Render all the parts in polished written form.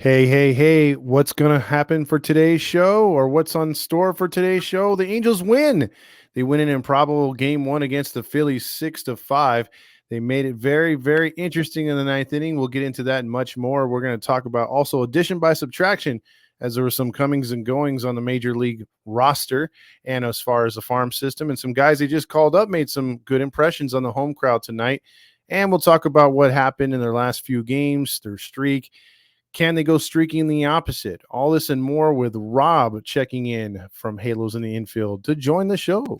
Hey, hey, hey, what's going to happen for today's show or what's on store for today's show? The Angels win. They win an improbable game one against the Phillies 6-5. They made it very, very interesting in the ninth inning. We'll get into that and much more. We're going to talk about also addition by subtraction, as there were some comings and goings on the major league roster and as far as the farm system. And some guys they just called up made some good impressions on the home crowd tonight. And we'll talk about what happened in their last few games, their streak. Can they go streaking the opposite? All this and more with Rob checking in from Halos in the Infield to join the show.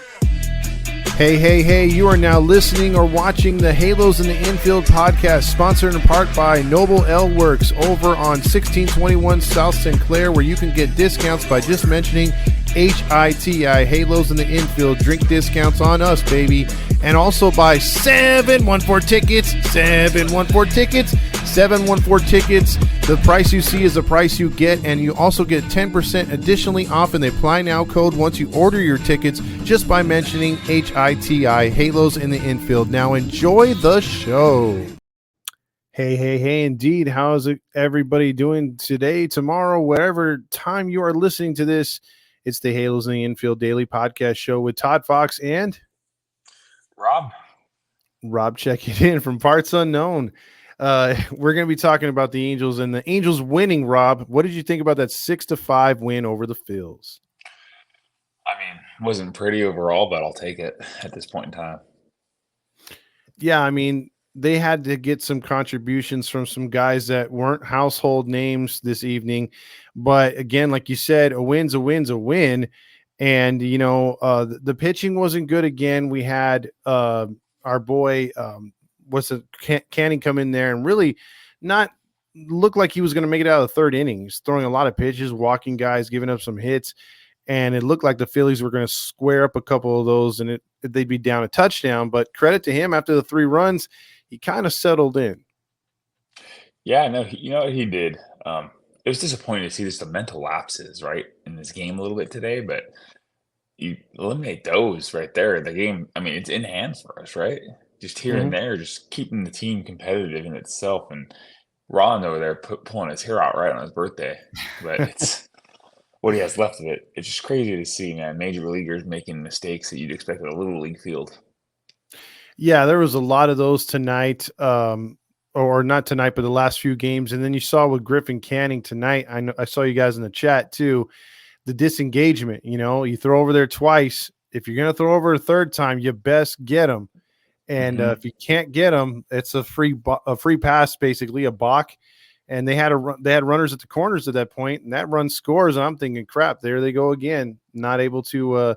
Hey, hey, hey, you are now listening or watching the Halos in the Infield podcast, sponsored in part by Noble L Works over on 1621 South St. Clair, where you can get discounts by just mentioning HITI, Halos in the Infield. Drink discounts on us, baby. And also by 714 Tickets, 714 Tickets, 714 Tickets. The price you see is the price you get, and you also get 10% additionally off in the Apply Now code once you order your tickets just by mentioning HITI, Halos in the Infield. Now enjoy the show. Hey, hey, hey, indeed. How is it everybody doing today, tomorrow, wherever time you are listening to this? It's the Halos in the Infield Daily Podcast Show with Todd Fox and Rob checking in from parts unknown. We're going to be talking about the Angels and the Angels winning. Rob, what did you think about that 6-5 win over the Phils? I mean, wasn't pretty overall, but I'll take it at this point in time. Yeah, I mean, they had to get some contributions from some guys that weren't household names this evening. But again, like you said, a win's a win's a win. And, the pitching wasn't good again. We had our boy, Canning come in there and really not look like he was going to make it out of the third inning. He's throwing a lot of pitches, walking guys, giving up some hits. And it looked like the Phillies were going to square up a couple of those and they'd be down a touchdown. But credit to him, after the 3 runs, he kind of settled in. Yeah, no, you know what he did. It was disappointing to see just the mental lapses, right, in this game a little bit today, but you eliminate those right there. The game, I mean, it's in hand for us, right? Just here and Mm-hmm. there, just keeping the team competitive in itself. And Ron over there pulling his hair out right on his birthday, but it's what he has left of it. It's just crazy to see, man. Major leaguers making mistakes that you'd expect at a little league field. Yeah, there was a lot of those tonight, or not tonight, but the last few games. And then you saw with Griffin Canning tonight. I saw you guys in the chat too. The disengagement. You throw over there twice. If you're going to throw over a third time, you best get them. And Hmm. if you can't get them, it's a free pass, basically a balk. And they had runners at the corners at that point, and that run scores. And I'm thinking, crap, there they go again, not able to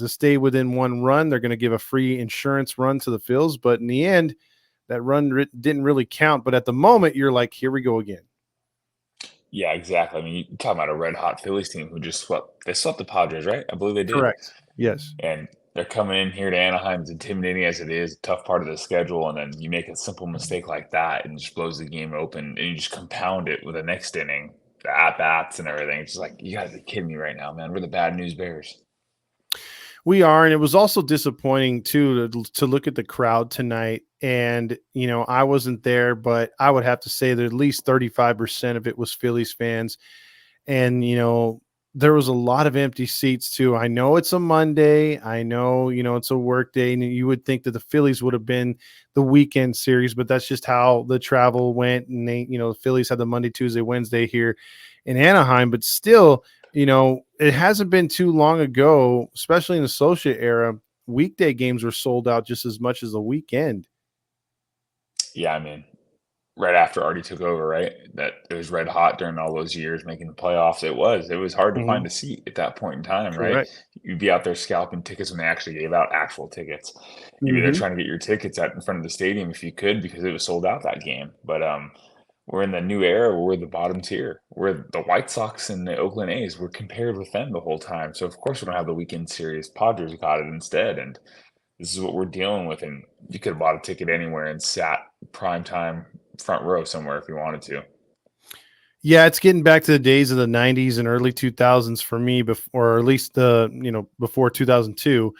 stay within one run. They're going to give a free insurance run to the Phils, but in the end, that run didn't really count. But at the moment, you're like, here we go again. Yeah, exactly. I mean, you're talking about a red hot Phillies team who just they swept the Padres, right? I believe they did. Correct. Yes. And they're coming in here to Anaheim, as intimidating as it is, tough part of the schedule, and then you make a simple mistake like that and just blows the game open, and you just compound it with the next inning, the at bats and everything. It's just like, you gotta be kidding me right now, man. We're the bad news bears. We are, and it was also disappointing too to look at the crowd tonight. And I wasn't there, but I would have to say that at least 35% of it was Phillies fans. And there was a lot of empty seats too. I know it's a Monday. I know it's a work day, and you would think that the Phillies would have been the weekend series, but that's just how the travel went. And the Phillies had the Monday, Tuesday, Wednesday here in Anaheim, but still. It hasn't been too long ago, especially in the Socia era, weekday games were sold out just as much as the weekend. Yeah, I mean, right after Artie took over, right? That it was red hot during all those years making the playoffs. It was hard to Mhm. find a seat at that point in time, right? Correct. You'd be out there scalping tickets when they actually gave out actual tickets. You'd be there Mhm. trying to get your tickets out in front of the stadium if you could because it was sold out that game. But we're in the new era where we're the bottom tier. We're the White Sox and the Oakland A's. We're compared with them the whole time. So of course we don't have the weekend series. Padres got it instead, and this is what we're dealing with. And you could have bought a ticket anywhere and sat prime time front row somewhere if you wanted to. Yeah, it's getting back to the days of the 90s and early 2000s for me, before, or at least before 2002.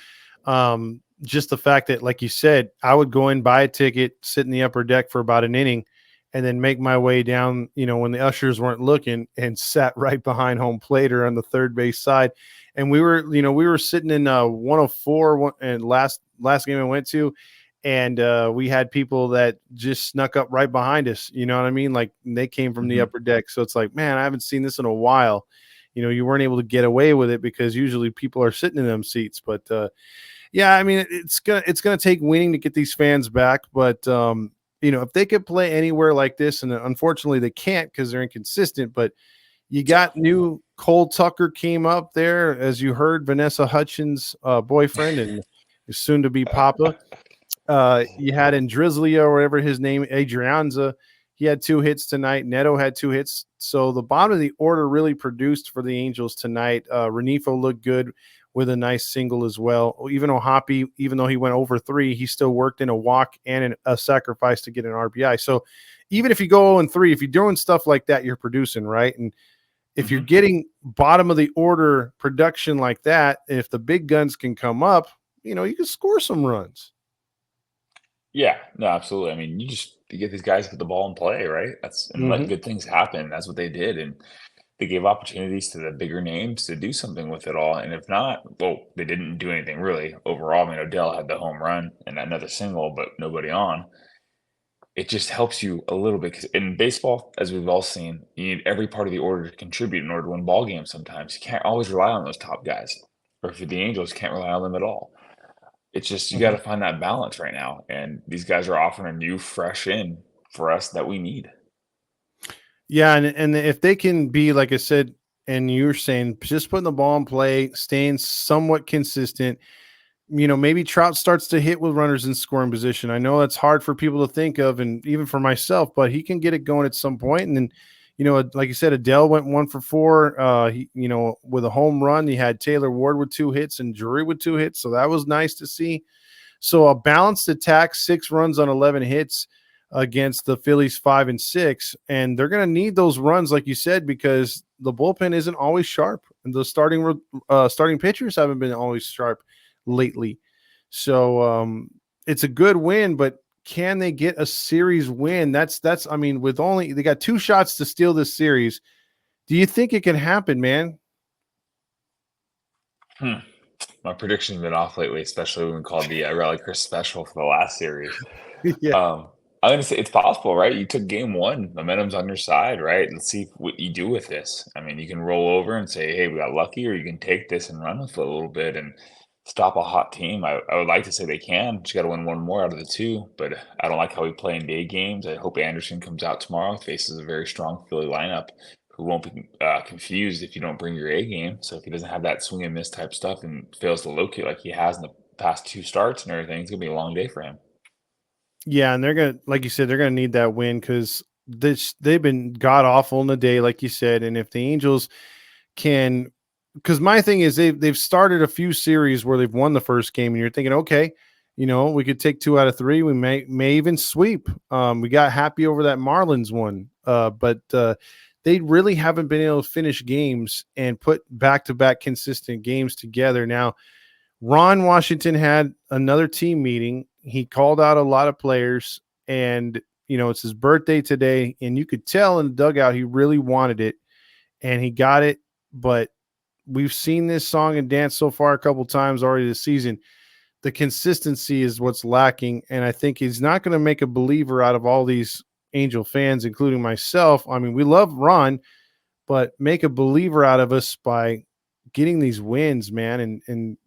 Just the fact that, like you said, I would go in, buy a ticket, sit in the upper deck for about an inning, and then make my way down, when the ushers weren't looking, and sat right behind home plate or on the third base side. And we were sitting in 104 and last game I went to, and we had people that just snuck up right behind us. You know what I mean? Like they came from the Mhm. upper deck. So it's like, man, I haven't seen this in a while. You weren't able to get away with it because usually people are sitting in them seats. But yeah, I mean, it's gonna take winning to get these fans back. But if they could play anywhere like this, and unfortunately they can't because they're inconsistent. But you got new Cole Tucker came up there, as you heard, Vanessa Hutchins' boyfriend and soon to be Papa. You had in Drizzly or whatever his name, Adrianza. He had 2 hits tonight. Neto had 2 hits. So the bottom of the order really produced for the Angels tonight. Renifo looked good with a nice single as well. Even Ohapi, even though he went over 3, he still worked in a walk and a sacrifice to get an RBI. So even if you go 0-3, if you're doing stuff like that, you're producing, right? And if you're Mhm. getting bottom of the order production like that, if the big guns can come up, you can score some runs. Yeah, no, absolutely. I mean, you get these guys to put the ball in play, right? And let Hmm. good things happen. That's what they did, and they gave opportunities to the bigger names to do something with it all. And if not, well, they didn't do anything really overall. I mean, Odell had the home run and another single, but nobody on. It just helps you a little bit 'cause in baseball, as we've all seen, you need every part of the order to contribute in order to win ball games. Sometimes you can't always rely on those top guys, or if you're the Angels, you can't rely on them at all. It's just you got to find that balance right now, and these guys are offering a new, fresh in for us that we need. Yeah, and if they can be like I said, and you were saying, just putting the ball in play, staying somewhat consistent. Maybe Trout starts to hit with runners in scoring position. I know that's hard for people to think of, and even for myself, but he can get it going at some point. And then, like you said, Adele went 1 for 4. With a home run, you had Taylor Ward with 2 hits and Drury with 2 hits, so that was nice to see. So a balanced attack, 6 runs on 11 hits against the Phillies 5 and 6, and they're going to need those runs, like you said, because the bullpen isn't always sharp, and the starting pitchers haven't been always sharp lately. So it's a good win, but can they get a series win? That's. I mean, with only they got 2 shots to steal this series. Do you think it can happen, man? Hmm. My prediction's been off lately, especially when we called the Rally Chris special for the last series. Yeah. I'm gonna say it's possible, right? You took game one, momentum's on your side, right? Let's see what you do with this. I mean, you can roll over and say, "Hey, we got lucky," or you can take this and run with it a little bit and stop a hot team. I would like to say they can. Just got to win one more out of the two, but I don't like how we play in day games. I hope Anderson comes out tomorrow, faces a very strong Philly lineup, who won't be confused if you don't bring your A game. So if he doesn't have that swing and miss type stuff and fails to locate like he has in the past 2 starts and everything, it's gonna be a long day for him. Yeah, and they're gonna, like you said, they're gonna need that win because they've been god awful in the day, like you said. And if the Angels can, because my thing is they've started a few series where they've won the first game, and you're thinking, okay, we could take 2 out of 3, we may even sweep. We got happy over that Marlins one, but they really haven't been able to finish games and put back to back consistent games together. Now Ron Washington had another team meeting. He called out a lot of players, and it's his birthday today, and you could tell in the dugout he really wanted it, and he got it. But we've seen this song and dance so far a couple times already this season. The consistency is what's lacking, and I think he's not going to make a believer out of all these Angel fans, including myself. I mean, we love Ron, but make a believer out of us by getting these wins, man. And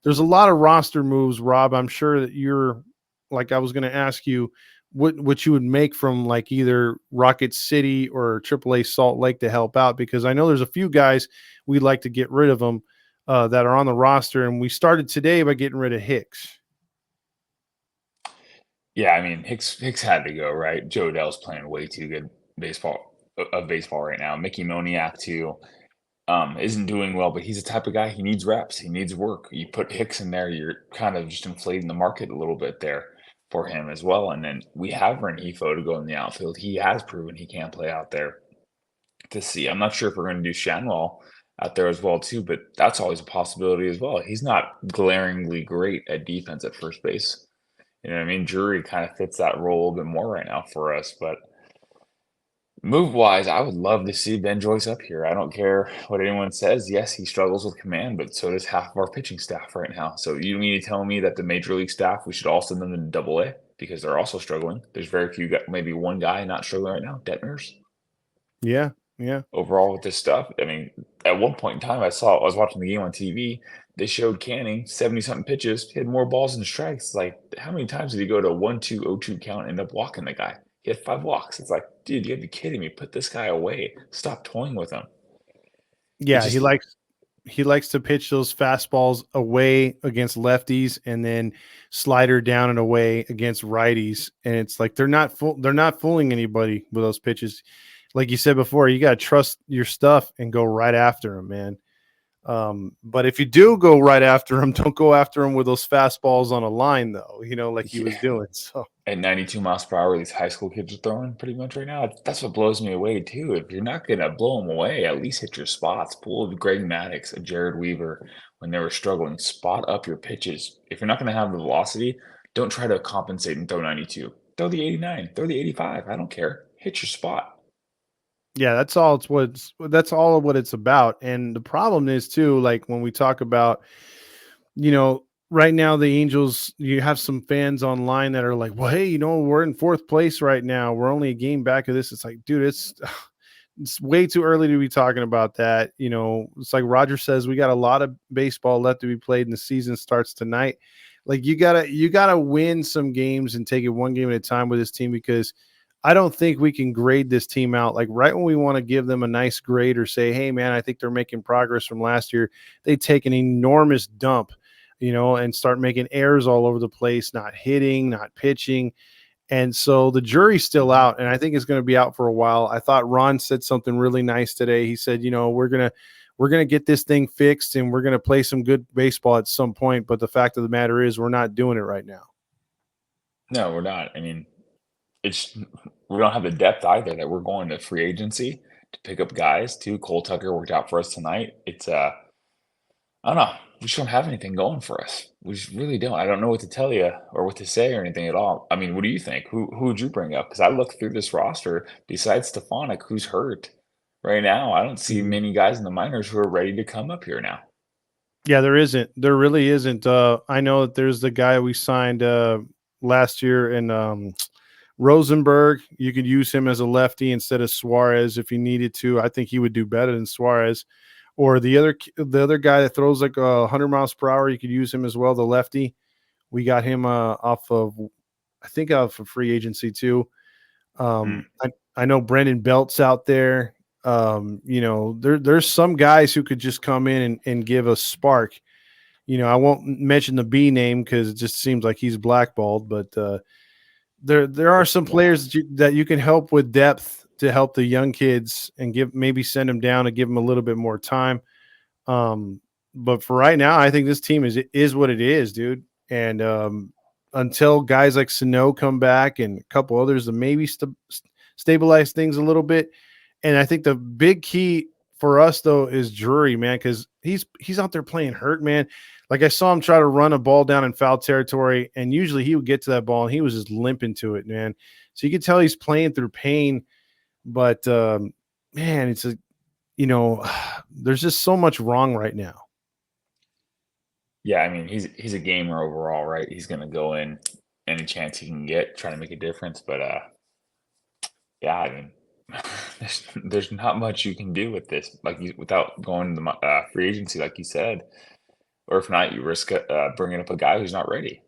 there's a lot of roster moves, Rob. I'm sure that you're like, I was going to ask you what you would make from like either Rocket City or AAA Salt Lake to help out, because I know there's a few guys we'd like to get rid of them that are on the roster, and we started today by getting rid of Hicks. Yeah, I mean Hicks had to go, right? Joe Dell's playing way too good baseball right now. Mickey Moniak too. Isn't doing well, but he's the type of guy, he needs reps, he needs work. You put Hicks in there, you're kind of just inflating the market a little bit there for him as well. And then we have Renifo to go in the outfield. He has proven he can play out there to see. I'm not sure if we're going to do Shanwell out there as well too, but that's always a possibility as well. He's not glaringly great at defense at first base. You know what I mean? Drury kind of fits that role a little bit more right now for us. But move wise, I would love to see Ben Joyce up here. I don't care what anyone says. Yes, he struggles with command, but so does half of our pitching staff right now. So you mean to tell me that the major league staff, we should all send them to Double A because they're also struggling? There's very few, maybe one guy not struggling right now, Detmers. Yeah, yeah. Overall with this stuff. I mean, at one point in time, I was watching the game on TV. They showed Canning 70 something pitches, he had more balls than strikes. Like, how many times did he go to 1-2-0-2 count and end up walking the guy? He had 5 walks. It's like, dude, you gotta be kidding me. Put this guy away. Stop toying with him. It Yeah, just, he likes to pitch those fastballs away against lefties and then slider down and away against righties. And it's like they're not fooling anybody with those pitches. Like you said before, you got to trust your stuff and go right after him, man. But if you do go right after him, don't go after him with those fastballs on a line, though. Like he was yeah. doing. So At 92 miles per hour, these high school kids are throwing pretty much right now. That's what blows me away too. If you're not gonna blow them away, at least hit your spots. Pull a Greg Maddux, a Jared Weaver when they were struggling. Spot up your pitches. If you're not gonna have the velocity, don't try to compensate and throw 92. Throw the 89, throw the 85. I don't care. Hit your spot. yeah, that's all of what it's about. And the problem is too, like when we talk about, right now the Angels, you have some fans online that are like, well, hey, we're in fourth place right now. We're only a game back of this. It's like, dude, it's way too early to be talking about that. It's like Roger says, we got a lot of baseball left to be played and the season starts tonight. Like you gotta win some games and take it one game at a time with this team, because I don't think we can grade this team out like right when we want to give them a nice grade or say, hey man, I think they're making progress from last year. They take an enormous dump, and start making errors all over the place, not hitting, not pitching. And so the jury's still out, and I think it's going to be out for a while. I thought Ron said something really nice today. He said, we're gonna get this thing fixed, and we're gonna play some good baseball at some point. But the fact of the matter is, we're not doing it right now. No, we're not. I mean, it's we don't have the depth either that we're going to free agency to pick up guys too. Cole Tucker worked out for us tonight. I don't know. We just don't have anything going for us. We just really don't. I don't know what to tell you or what to say or anything at all. I mean, what do you think? Who would you bring up? Because I look through this roster, besides Stefanik, who's hurt right now, I don't see Mhm. many guys in the minors who are ready to come up here now. Yeah, there isn't. There really isn't. I know that there's the guy we signed last year in Rosenberg. You could use him as a lefty instead of Suarez if you needed to. I think he would do better than Suarez. Or the other guy that throws like 100 miles per hour, you could use him as well. The lefty, we got him off of, I think, off of free agency too. Hmm. I know Brendan Belt's out there. There's some guys who could just come in and give a spark. I won't mention the B name because it just seems like he's blackballed, but there are some Yeah. players that you can help with depth to help the young kids and maybe send them down and give them a little bit more time. Um, but for right now, I think this team is what it is, dude. And until guys like Sano come back and a couple others to maybe stabilize things a little bit. And I think the big key for us though is Drury, man, because he's out there playing hurt, man. Like I saw him try to run a ball down in foul territory, and usually he would get to that ball and he was just limping to it, man. So you could tell he's playing through pain. But man, there's just so much wrong right now. Yeah, I mean, he's a gamer overall, right? He's gonna go in any chance he can get, trying to make a difference. But yeah, I mean, there's not much you can do with this, without going to the free agency, like you said, or if not, you risk bringing up a guy who's not ready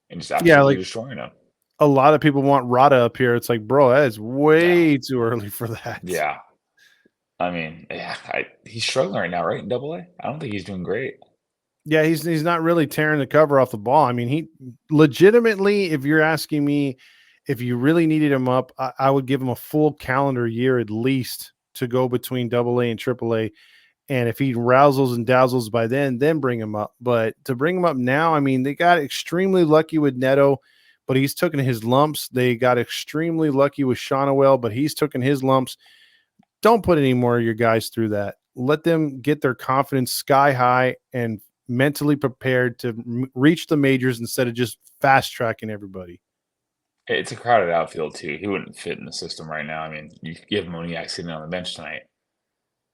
and just Yeah, absolutely like destroying him. a lot of people want Rada up here. It's like, bro, that is No, way too early for that. yeah, I mean, yeah, he's struggling right now, right? In Double A, I don't think he's doing great. Yeah, he's not really tearing the cover off the ball. I mean, he legitimately, if you're asking me, if you really needed him up, I would give him a full calendar year at least to go between Double A and Triple A. And if he rousels and dazzles by then bring him up. But to bring him up now, I mean, they got extremely lucky with Neto, but he's taken his lumps. They got extremely lucky with Shonawell, but he's taken his lumps. Don't put any more of your guys through that. Let them get their confidence sky high and mentally prepared to reach the majors instead of just fast tracking everybody. It's a crowded outfield too. He wouldn't fit in the system right now. I mean, you give Moniak sitting on the bench tonight.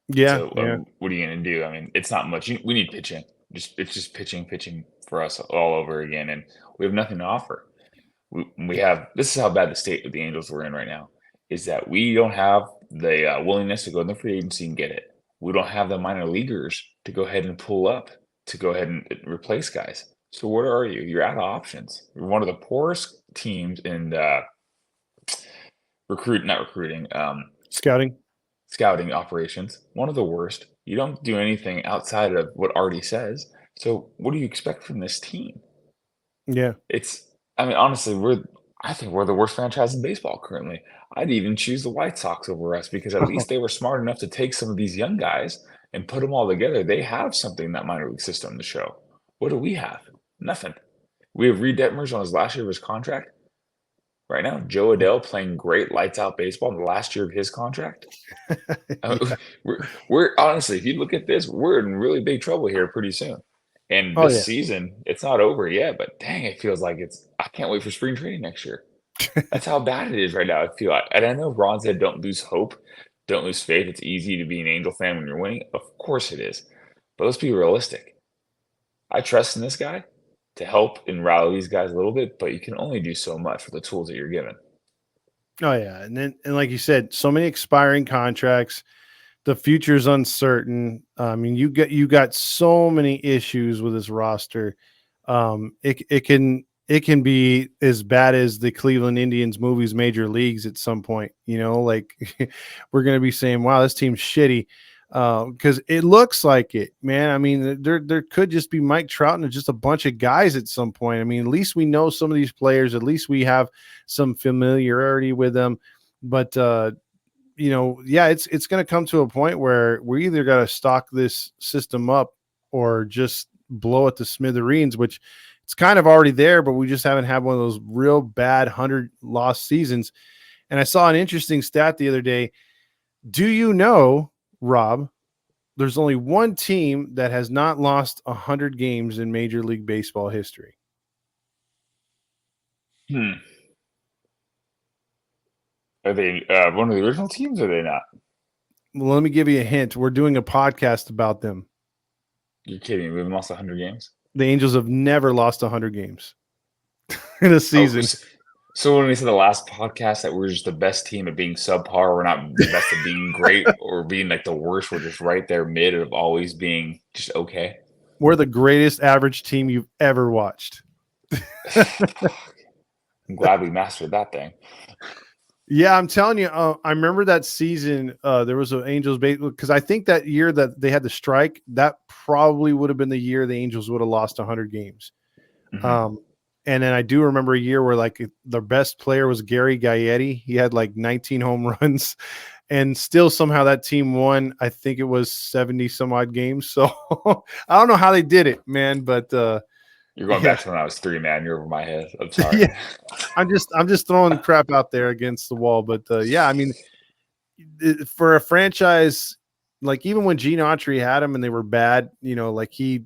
Yeah, So yeah. what are you going to do? I mean, it's not much. We need pitching. It's just pitching, pitching for us all over again, and we have nothing to offer. We have this is how bad the state of the Angels we're in right now is that we don't have the willingness to go in the free agency and get it. We don't have the minor leaguers to go ahead and pull up to go ahead and replace guys. So where are you? You're out of options. You're one of the poorest teams in not recruiting, Scouting. scouting operations. One of the worst. You don't do anything outside of what Artie says. So what do you expect from this team? Yeah. It's I mean, honestly, I think we're the worst franchise in baseball currently. I'd even choose the White Sox over us because at least they were smart enough to take some of these young guys and put them all together. They have something in that minor league system to show. What do we have? Nothing. We have Reed Detmers on his last year of his contract. Right now, Joe Adele playing great lights out baseball in the last year of his contract. Uh, Yeah. we're honestly, if you look at this, we're in really big trouble here pretty soon. And Oh this yeah. season, it's not over yet, but dang, it feels like I can't wait for spring training next year. That's how bad it is right now. I feel like, and I know Ron said don't lose hope, don't lose faith. It's easy to be an Angel fan when you're winning. Of course it is. But let's be realistic. I trust in this guy to help and rally these guys a little bit, but you can only do so much with the tools that you're given. Oh yeah. And like you said, so many expiring contracts. The future's uncertain. I mean, you got so many issues with this roster. It can be as bad as the Cleveland Indians movies Major Leagues at some point. Like we're gonna be saying, "Wow, this team's shitty," because it looks like it, man. I mean, there could just be Mike Trout and just a bunch of guys at some point. I mean, at least we know some of these players. At least we have some familiarity with them. But yeah, it's going to come to a point where we either got to stock this system up or just blow it to smithereens, which it's kind of already there, but we just haven't had one of those real bad 100 lost seasons. And I saw an interesting stat the other day. Do you know, Rob, there's only one team that has not lost 100 games in Major League Baseball history? Hmm. Are they one of the original teams? Or are they not? Well, let me give you a hint. We're doing a podcast about them. You're kidding. We've lost 100 games. The Angels have never lost 100 games in a Oh, season. so when we said the last podcast that we're just the best team at being subpar, we're not the best at being great or being like the worst. We're just right there mid of always being just okay. We're the greatest average team you've ever watched. I'm glad we mastered that thing. Yeah, I'm telling you, I remember that season. There was an Angels baseball because I think that year that they had the strike, that probably would have been the year the Angels would have lost 100 games. Hmm. Um, and then I do remember a year where like the best player was Gary Gaetti. He had like 19 home runs, and still somehow that team won. I think it was 70 some odd games. So I don't know how they did it, man. But You're going yeah, back to when I was three, man. You're over my head. I'm sorry. yeah. I'm just throwing crap out there against the wall. But yeah, I mean, for a franchise, like even when Gene Autry had them and they were bad, like he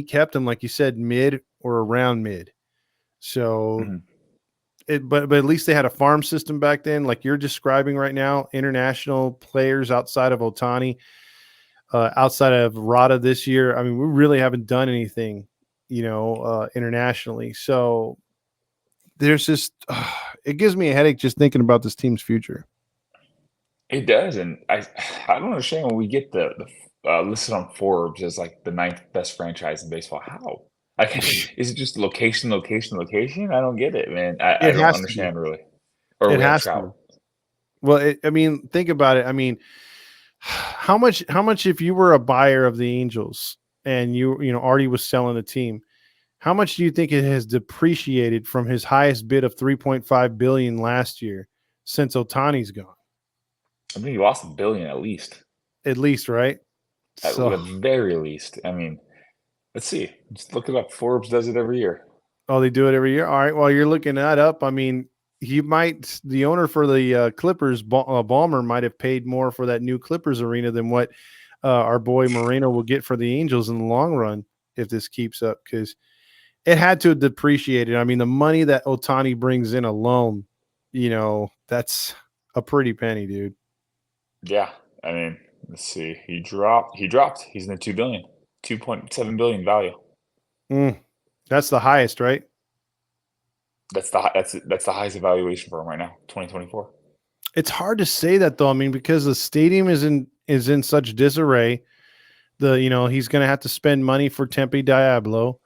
kept them, like you said, mid or around mid. So Mhm. but at least they had a farm system back then, like you're describing right now. International players outside of Otani, outside of Rada this year. I mean, we really haven't done anything, internationally. So there's just it gives me a headache just thinking about this team's future. It does, and I don't understand when we get the listed on Forbes as like the ninth best franchise in baseball. How? Is it just location, location, location? I don't get it, man. I It don't has to be. understand really. Or It we have has to be. Trout. Well, I mean, think about it. I mean, how much if you were a buyer of the Angels and Artie was selling the team, how much do you think it has depreciated from his highest bid of 3.5 billion last year since Otani's gone? I mean, you lost $1 billion at least, At least, right? at So, the very least. I mean, let's see. Just look it up. Forbes does it every year. oh, they do it every year. All right. Well, you're looking that up. I mean, the owner for the Clippers, Ballmer, might have paid more for that new Clippers arena than what our boy Moreno will get for the Angels in the long run if this keeps up. Because it had to have depreciated. I mean, the money that Otani brings in alone, that's a pretty penny, dude. Yeah, I mean, let's see. He dropped. He dropped. He's in the 2 billion, 2.7 billion value. Mm, that's the highest, right? That's the highest evaluation for him right now, 2024. It's hard to say that though. I mean, because the stadium is in such disarray. He's going to have to spend money for Tempe Diablo,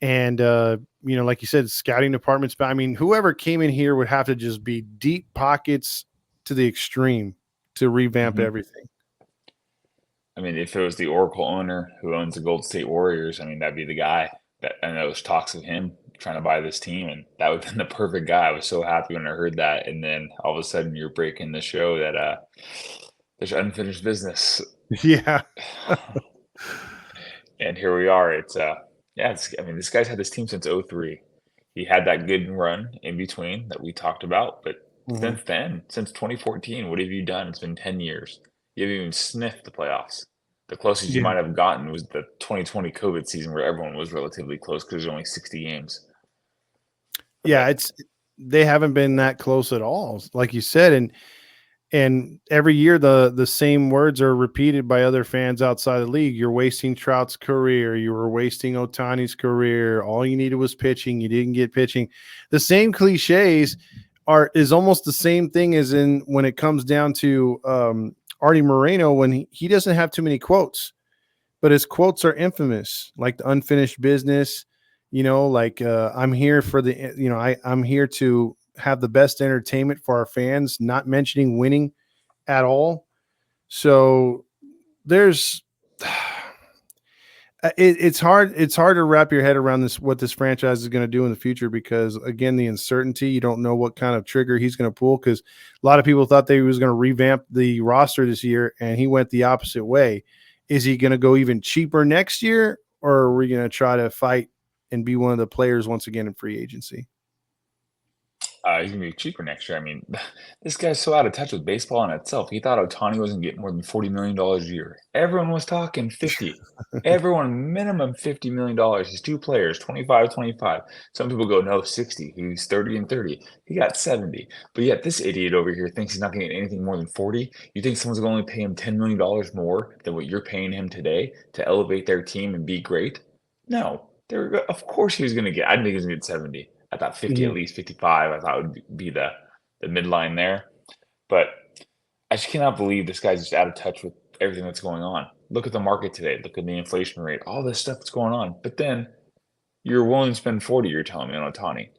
and like you said, scouting departments. But I mean, whoever came in here would have to just be deep pockets to the extreme to revamp Hmm. everything. I mean, if it was the Oracle owner who owns the Gold State Warriors, I mean, that'd be the guy. That I know there's talks of him trying to buy this team, and that would have been the perfect guy. I was so happy when I heard that, and then all of a sudden you're breaking the show that there's unfinished business. Yeah. And here we are. I mean, this guy's had this team since '03. He had that good run in between that we talked about, but Mhm. since then, since 2014, what have you done? It's been 10 years. You haven't even sniffed the playoffs. The closest you Yeah. might have gotten was the 2020 COVID season where everyone was relatively close because there's only 60 games. Yeah, But they haven't been that close at all, like you said, and every year the same words are repeated by other fans outside the league. You're wasting Trout's career. You were wasting Otani's career. All you needed was pitching. You didn't get pitching. The same cliches is almost the same thing as in when it comes down to Artie Moreno when he doesn't have too many quotes, but his quotes are infamous, like the unfinished business. Like I'm here for I'm here to have the best entertainment for our fans, not mentioning winning at all. So there's it's hard to wrap your head around this what this franchise is going to do in the future because again the uncertainty, you don't know what kind of trigger he's going to pull because a lot of people thought that he was going to revamp the roster this year and he went the opposite way. Is he going to go even cheaper next year, or are we going to try to fight and be one of the players once again in free agency? he's gonna be cheaper next year. I mean, this guy's so out of touch with baseball in itself. He thought Otani wasn't getting more than $40 million a year. Everyone was talking 50. Everyone minimum $50 million. He's two players, 25, 25. Some people go, no, 60. He's 30 and 30. He got 70. But yet this idiot over here thinks he's not gonna get anything more than 40. You think someone's gonna only pay him $10 million more than what you're paying him today to elevate their team and be great? No. Of course he was gonna get. I didn't think he was gonna get 70. I thought 50 at Mhm. least, 55. I thought would be the midline there. But I just cannot believe this guy's just out of touch with everything that's going on. Look at the market today. Look at the inflation rate. All this stuff that's going on. But then you're willing to spend 40. You're telling me on Otani.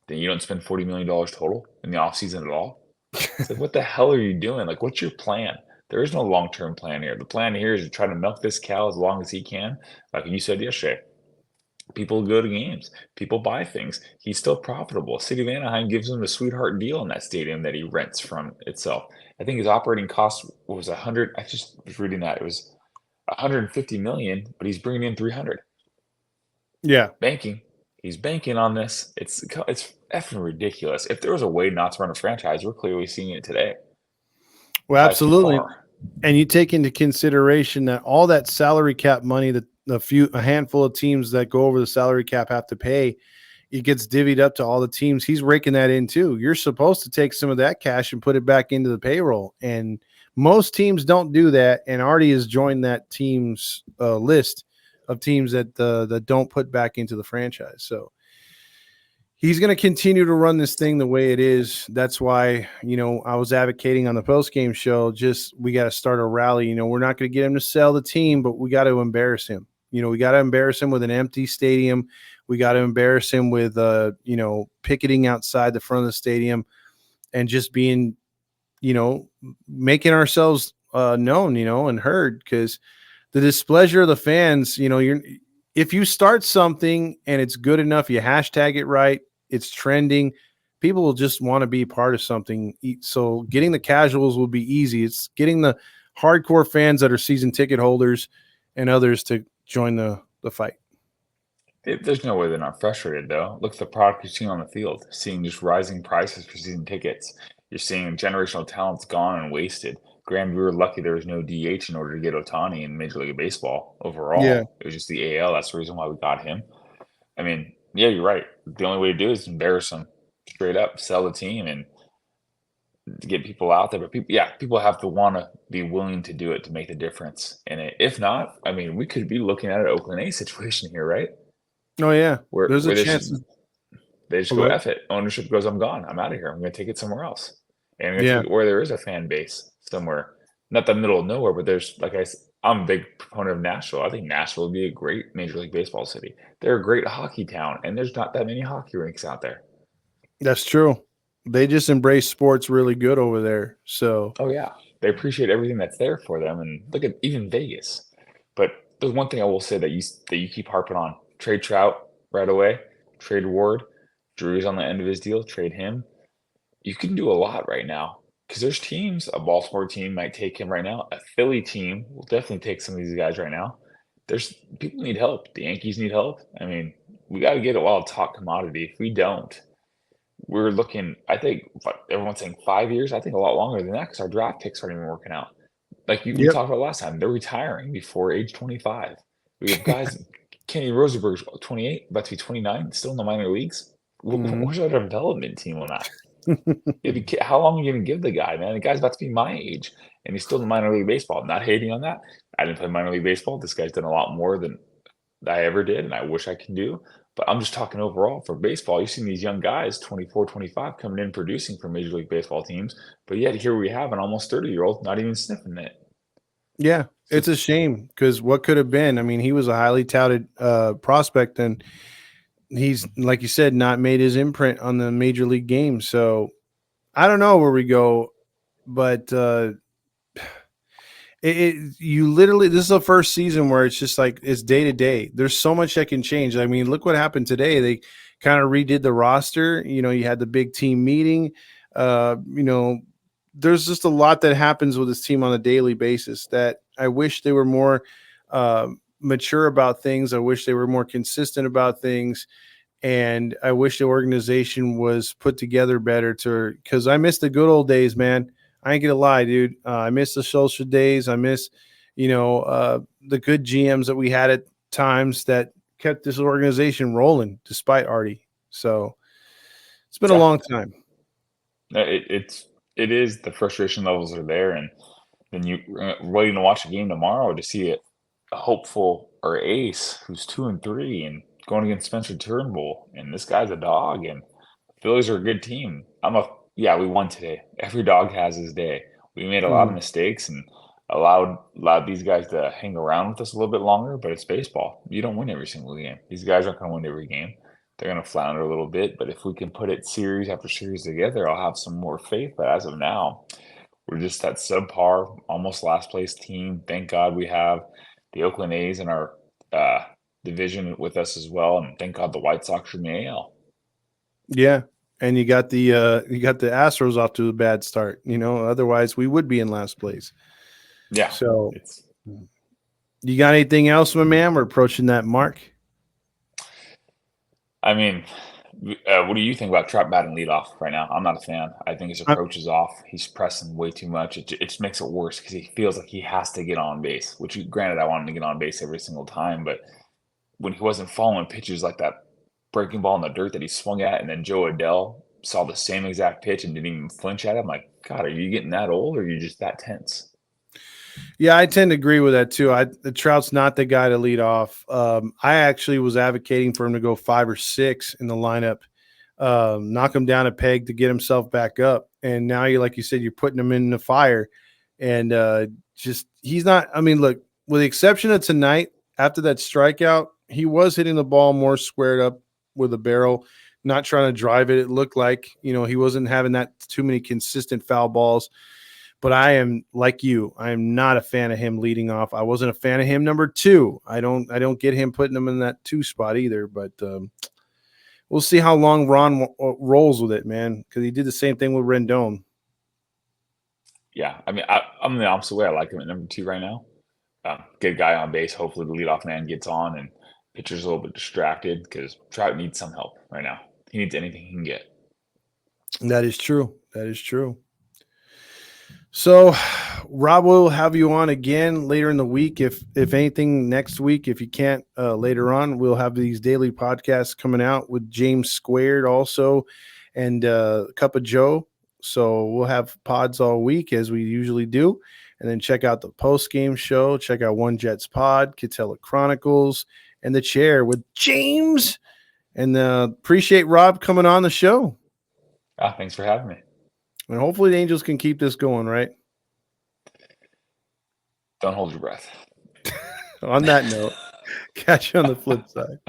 Then you don't spend $40 million total in the offseason at all. It's like, what the hell are you doing? Like, what's your plan? There is no long-term plan here. The plan here is to try to milk this cow as long as he can. Like you said yesterday, people go to games. People buy things. He's still profitable. City of Anaheim gives him a sweetheart deal in that stadium that he rents from itself. I think his operating cost was 100. I just was reading that it was 150 million, but he's bringing in 300. Yeah. Banking. He's banking on this. It's effing ridiculous. If there was a way not to run a franchise, we're clearly seeing it today. Well, By absolutely. far. And you take into consideration that all that salary cap money that a handful of teams that go over the salary cap have to pay, it gets divvied up to all the teams. He's raking that in too. You're supposed to take some of that cash and put it back into the payroll, and most teams don't do that. And Artie has joined that team's list of teams that don't put back into the franchise. So he's going to continue to run this thing the way it is. That's why, I was advocating on the post game show, just we got to start a rally. We're not going to get him to sell the team, but we got to embarrass him. We got to embarrass him with an empty stadium. We got to embarrass him with, picketing outside the front of the stadium and just being, you know, making ourselves known, and heard because the displeasure of the fans, if you start something and it's good enough, you hashtag it right, it's trending, people will just want to be part of something. So getting the casuals will be easy. It's getting the hardcore fans that are season ticket holders and others to join the fight. There's no way they're not frustrated, though. Look at the product you're seeing on the field, seeing just rising prices for season tickets. You're seeing generational talents gone and wasted. Graham, we were lucky there was no DH in order to get Otani in Major League Baseball Yeah. overall. It was just the AL. That's the reason why we got him. I mean, yeah, you're right. The only way to do it is embarrass them straight up, sell the team, and to get people out there. But people, yeah, people have to want to be willing to do it to make the difference in it. If not, I mean, we could be looking at an Oakland A situation here, right? Oh yeah, Where there's a where chance. they just Oh, go go ahead. F it. Ownership goes, I'm gone. I'm out of here. I'm going to take it somewhere else, and I'm going to Yeah, take it where there is a fan base somewhere, not the middle of nowhere, but there's I'm a big proponent of Nashville. I think Nashville would be a great Major League Baseball city. They're a great hockey town, and there's not that many hockey rinks out there. that's true. They just embrace sports really good over there. So Oh yeah, they appreciate everything that's there for them, and look at even Vegas. But there's one thing I will say that you keep harping on: trade Trout right away, trade Ward. Drew's on the end of his deal, trade him. You can do a lot right now because there's teams. A Baltimore team might take him right now. A Philly team will definitely take some of these guys right now. There's people need help. The Yankees need help. I mean, we got to get it while it's hot commodity. If we don't, we're looking, I think, everyone's saying 5 years. I think a lot longer than that because our draft picks aren't even working out. Like we yep. talked about last time, they're retiring before age 25. We have guys, Kenny Rosenberg's 28, about to be 29, still in the minor leagues. Mhm. Where's our development team on that? How long are you going to give the guy, man? The guy's about to be my age, and he's still in minor league baseball. I'm not hating on that. I didn't play minor league baseball. This guy's done a lot more than I ever did, and I wish I can do. But I'm just talking overall for baseball. You've seen these young guys, 24, 25, coming in producing for Major League Baseball teams. But yet here we have an almost 30-year-old not even sniffing it. Yeah, So it's a shame because what could have been? I mean, he was a highly touted prospect, and he's like you said, not made his imprint on the major league game. So I don't know where we go, but you literally, this is the first season where it's just like it's day to day. There's so much that can change. I mean, look what happened today. They kind of redid the roster. You know, you had the big team meeting. You know, there's just a lot that happens with this team on a daily basis that I wish they were more mature about things. I wish they were more consistent about things, and I wish the organization was put together better to because I miss the good old days, man. I ain't gonna lie, dude. I miss the social days. I miss, the good GMs that we had at times that kept this organization rolling despite Artie. So it's been a yeah, long time. it is the frustration levels are there, and then you waiting to watch a game tomorrow to see a hopeful or ace who's 2-3 and going against Spencer Turnbull, and this guy's a dog, and Phillies are a good team. Yeah, we won today. Every dog has his day. We made a lot of Mhm. mistakes and allowed these guys to hang around with us a little bit longer, but it's baseball. You don't win every single game. These guys aren't going to win every game. They're going to flounder a little bit, but if we can put it series after series together, I'll have some more faith. But as of now, we're just that subpar, almost last place team. Thank God we have the Oakland A's in our uh, division with us as well, and thank God the White Sox are in the AL. Yeah. And you got the Astros off to a bad start, otherwise we would be in last place. Yeah, So it's. you got anything else, my man? We're approaching that mark. I mean, what do you think about Trout batting leadoff right now? I'm not a fan. I think his I, approach is off. He's pressing way too much. It just makes it worse because he feels like he has to get on base. Granted, I want him to get on base every single time, but when he wasn't following pitches like that breaking ball in the dirt that he swung at, and then Joe Adele saw the same exact pitch and didn't even flinch at him. Like, God, are you getting that old, or are you just that tense? Yeah, I tend to agree with that too. The Trout's not the guy to lead off. I actually was advocating for him to go 5 or 6 in the lineup, knock him down a peg to get himself back up. And now like you said, you're putting him in the fire, and just he's not. I mean, look, with the exception of tonight, after that strikeout, he was hitting the ball more squared up with a barrel, not trying to drive it. It looked like he wasn't having that too many consistent foul balls. But I am like you. I am not a fan of him leading off. I wasn't a fan of him number 2. I don't get him putting him in that 2 spot either. But we'll see how long Ron rolls with it, man. Because he did the same thing with Rendon. Yeah, I mean, I'm the opposite way. I like him at number 2 right now. Get a guy on base. Hopefully, the leadoff man gets on and pitcher's a little bit distracted because Trout needs some help right now. He needs anything he can get. That is true. That is true. So Rob will have you on again later in the week. If anything, next week. If you can't, later on, we'll have these daily podcasts coming out with James Squared also, and Cup of Joe. So we'll have pods all week as we usually do, and then check out the post game show. Check out One Jets Pod, Catella Chronicles, and the Chair with James. And appreciate Rob coming on the show. Thanks for having me. And hopefully the Angels can keep this going, right? Don't hold your breath. On that note, catch you on the flip side.